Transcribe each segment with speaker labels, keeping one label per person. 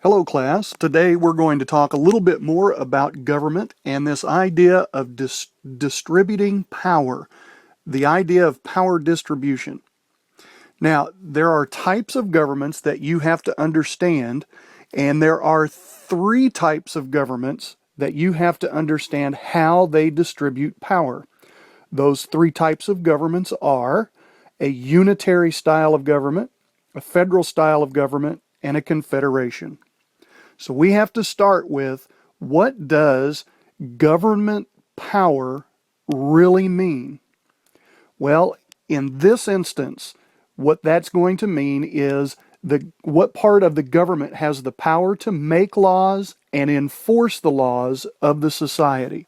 Speaker 1: Hello class. Today we're going to talk a little bit more about government and this idea of distributing power, the idea of power distribution. Now, there are types of governments that you have to understand, and there are three types of governments that you have to understand how they distribute power. Those three types of governments are a unitary style of government, a federal style of government, and a confederation. So we have to start with, what does government power really mean? Well, in this instance, what that's going to mean is what part of the government has the power to make laws and enforce the laws of the society.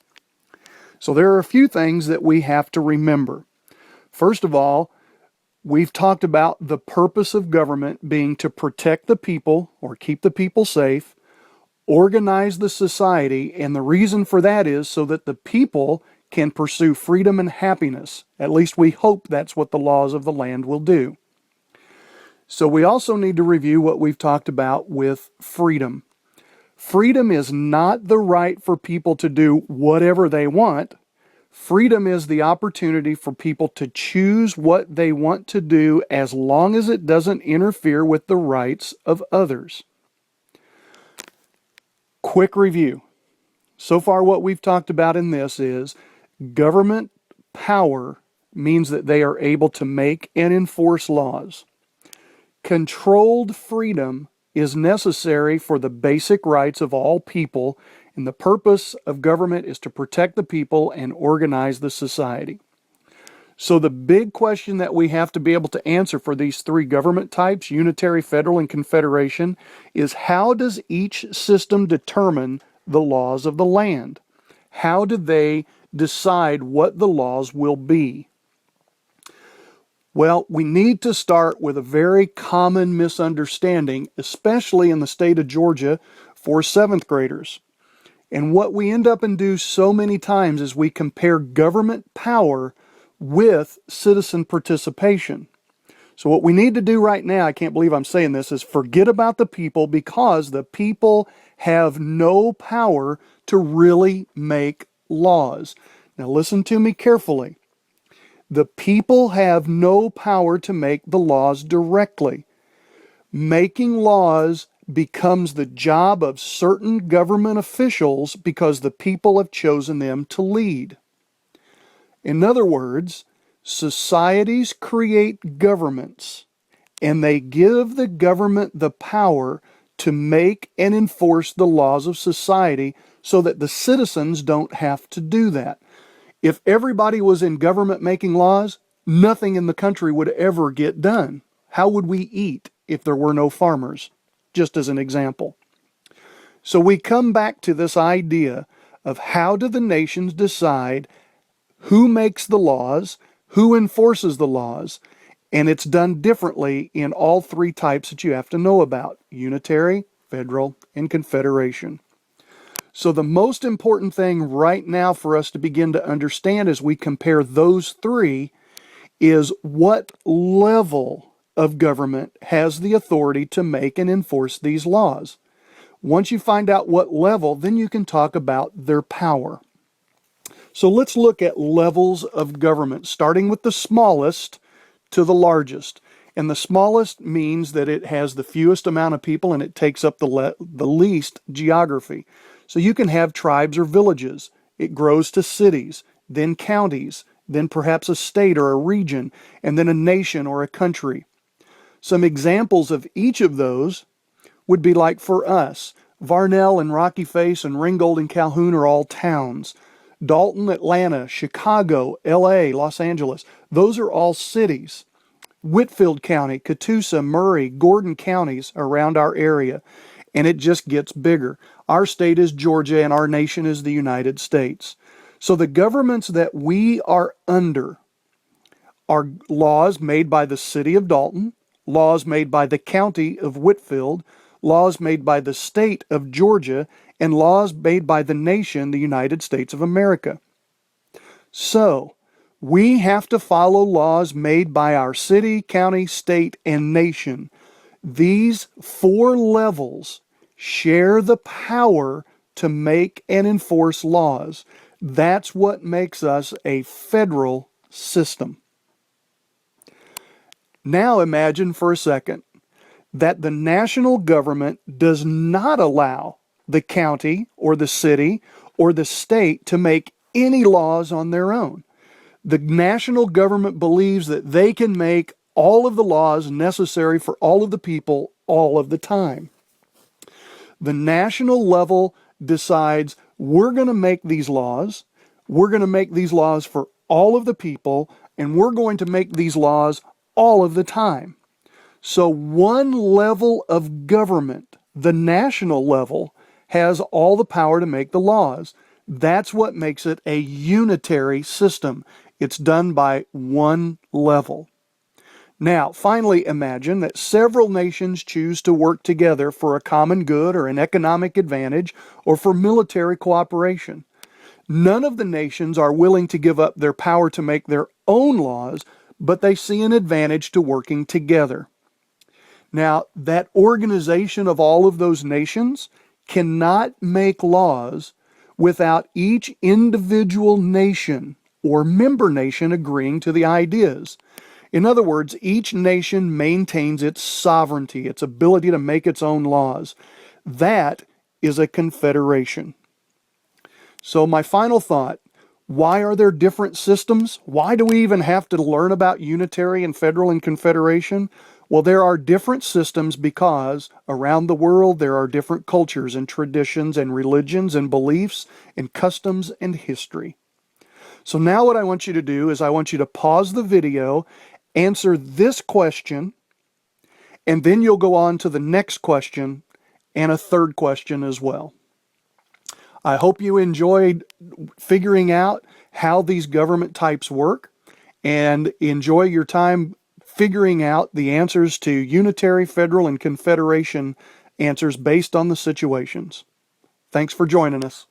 Speaker 1: So there are a few things that we have to remember. First of all, we've talked about the purpose of government being to protect the people or keep the people safe, organize the society, and the reason for that is so that the people can pursue freedom and happiness. At least we hope that's what the laws of the land will do. So we also need to review what we've talked about with freedom. Freedom is not the right for people to do whatever they want. Freedom is the opportunity for people to choose what they want to do as long as it doesn't interfere with the rights of others. Quick review. So far what we've talked about in this is government power means that they are able to make and enforce laws. Controlled freedom is necessary for the basic rights of all people, and the purpose of government is to protect the people and organize the society. So the big question that we have to be able to answer for these three government types, unitary, federal, and confederation, is how does each system determine the laws of the land? How do they decide what the laws will be? Well, we need to start with a very common misunderstanding, especially in the state of Georgia for 7th graders. And what we end up and do so many times is we compare government power with citizen participation. So what we need to do right now, I can't believe I'm saying this, is forget about the people, because the people have no power to really make laws. Now listen to me carefully. The people have no power to make the laws directly. Making laws becomes the job of certain government officials because the people have chosen them to lead. In other words, societies create governments, and they give the government the power to make and enforce the laws of society so that the citizens don't have to do that. If everybody was in government making laws, nothing in the country would ever get done. How would we eat if there were no farmers? Just as an example. So we come back to this idea of, how do the nations decide who makes the laws, who enforces the laws, and it's done differently in all three types that you have to know about: unitary, federal, and confederation. So the most important thing right now for us to begin to understand as we compare those three is what level of government has the authority to make and enforce these laws. Once you find out what level, then you can talk about their power. So let's look at levels of government, starting with the smallest to the largest. And the smallest means that it has the fewest amount of people and it takes up the least geography. So you can have tribes or villages. It grows to cities, then counties, then perhaps a state or a region, and then a nation or a country. Some examples of each of those would be like for us, Varnell and Rocky Face and Ringgold and Calhoun are all towns. Dalton, Atlanta, Chicago, LA, Los Angeles, those are all cities. Whitfield County, Catoosa, Murray, Gordon counties around our area, and it just gets bigger. Our state is Georgia and our nation is the United States. So the governments that we are under are laws made by the city of Dalton, laws made by the county of Whitfield, laws made by the state of Georgia, and laws made by the nation, the United States of America. So, we have to follow laws made by our city, county, state, and nation. These four levels share the power to make and enforce laws. That's what makes us a federal system. Now imagine for a second that the national government does not allow the county or the city or the state to make any laws on their own. The national government believes that they can make all of the laws necessary for all of the people all of the time. The national level decides we're going to make these laws, we're going to make these laws for all of the people, and we're going to make these laws all of the time. So one level of government, the national level, has all the power to make the laws. That's what makes it a unitary system. It's done by one level. Now, finally, imagine that several nations choose to work together for a common good or an economic advantage or for military cooperation. None of the nations are willing to give up their power to make their own laws, but they see an advantage to working together. Now, that organization of all of those nations cannot make laws without each individual nation or member nation agreeing to the ideas. In other words, each nation maintains its sovereignty, its ability to make its own laws. That is a confederation. So my final thought, why are there different systems? Why do we even have to learn about unitary and federal and confederation? Well, there are different systems because around the world there are different cultures and traditions and religions and beliefs and customs and history. So now what I want you to do is I want you to pause the video, answer this question, and then you'll go on to the next question and a third question as well. I hope you enjoyed figuring out how these government types work and enjoy your time figuring out the answers to unitary, federal, and confederation answers based on the situations. Thanks for joining us.